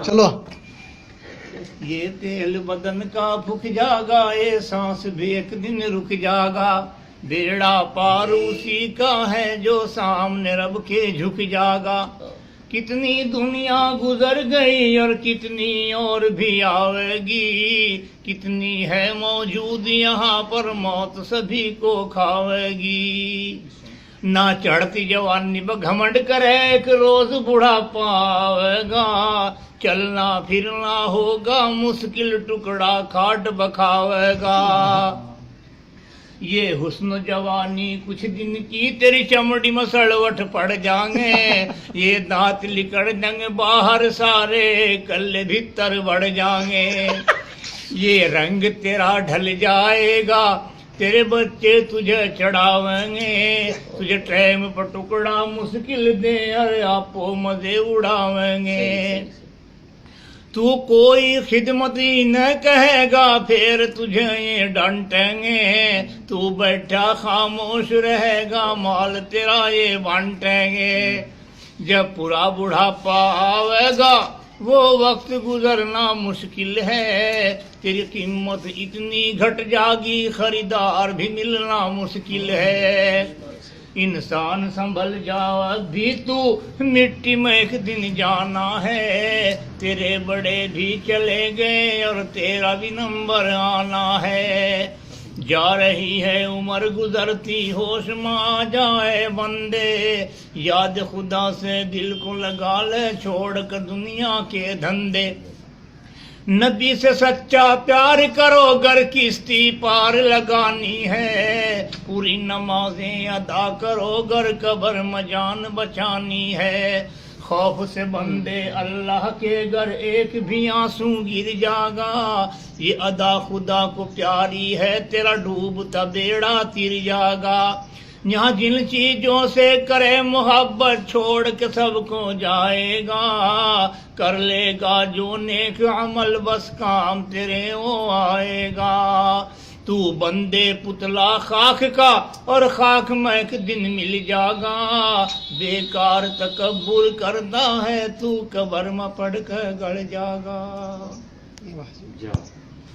چلو یہ تیل بدن کا پھک جاگا، یہ سانس بھی ایک دن رک جاگا، بیڑا پار اسی کا ہے جو سامنے رب کے جھک جاگا۔ کتنی دنیا گزر گئی اور کتنی اور بھی آئے گی، کتنی ہے موجود یہاں پر موت سبھی کو کھاوے گی۔ نہ چڑھتی جوانی بگھمنڈ کرے ایک روز بڑھاپا آئے گا، چلنا پھرنا ہوگا مشکل ٹکڑا کھاٹ بکھاوے گا۔ یہ حسن جوانی کچھ دن کی تیری چمڑی میں سڑوٹ پڑ جائیں گے، یہ دانت لکڑ جائیں گے باہر سارے کلے بھیتر بڑھ جائیں گے۔ یہ رنگ تیرا ڈھل جائے گا، تیرے بچے تجھے چڑھاویں گے، تجھے ٹریم پر ٹکڑا مشکل دے ارے آپو مزے اڑاویں گے۔ تو کوئی خدمت ہی نہ کہے گا پھر تجھے یہ ڈانٹیں گے، تو بیٹھا خاموش رہے گا مال تیرا یہ بانٹیں گے۔ جب پورا بڑھاپا آئے گا وہ وقت گزرنا مشکل ہے، تیری قیمت اتنی گھٹ جاگی خریدار بھی ملنا مشکل ہے۔ انسان سنبھل جا بھی تو مٹی میں ایک دن جانا ہے، تیرے بڑے بھی چلے گئے اور تیرا بھی نمبر آنا ہے۔ جا رہی ہے عمر گزرتی ہوش میں آ جائے بندے، یاد خدا سے دل کو لگا لے چھوڑ کر دنیا کے دھندے۔ نبی سے سچا پیار کرو گر کشتی پار لگانی ہے، پوری نمازیں ادا کرو گر قبر میں جان بچانی ہے۔ خوف سے بندے اللہ کے گر ایک بھی آنسو گر جاگا، یہ ادا خدا کو پیاری ہے تیرا ڈوبتا بیڑا تر جاگا۔ یہاں جن چیزوں سے کرے محبت چھوڑ کے سب کو جائے گا، کر لے گا جو نیک عمل بس کام تیرے وہ آئے گا۔ تو بندے پتلا خاک کا اور خاک میں ایک دن مل جاگا، بیکار تکبر کرتا ہے تو قبر میں پڑ کر گڑ جاگا۔